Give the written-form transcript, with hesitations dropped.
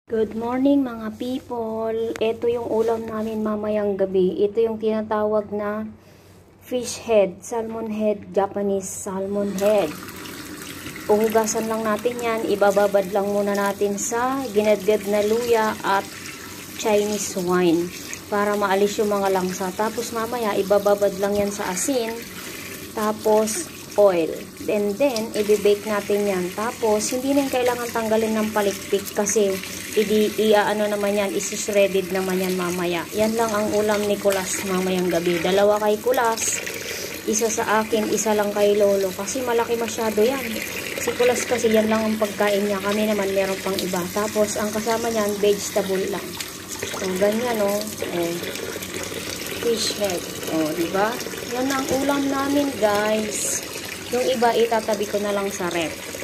Good morning mga people. Ito yung ulam namin mamayang gabi. Ito yung tinatawag na fish head, salmon head, Japanese salmon head. Uhugasan lang natin yan. Ibababad lang muna natin sa ginadgad na luya at Chinese wine para maalis yung mga langsa. Tapos mamaya ibababad lang yan sa asin. Tapos oil. And then, i-bake natin yan. Tapos, hindi na kailangan tanggalin ng palikpik kasi iaano naman yan, isi-shredded naman yan mamaya. Yan lang ang ulam ni Kulas mamayang gabi. 2 kay Kulas, isa sa akin, isa lang kay Lolo. Kasi malaki masyado yan. Si Kulas kasi yan lang ang pagkain niya. Kami naman meron pang iba. Tapos, ang kasama niyan, vegetable lang. So, ganyan o. Fish head. O, diba? Yan ang ulam namin guys. Yung iba itatabi ko na lang sa ref.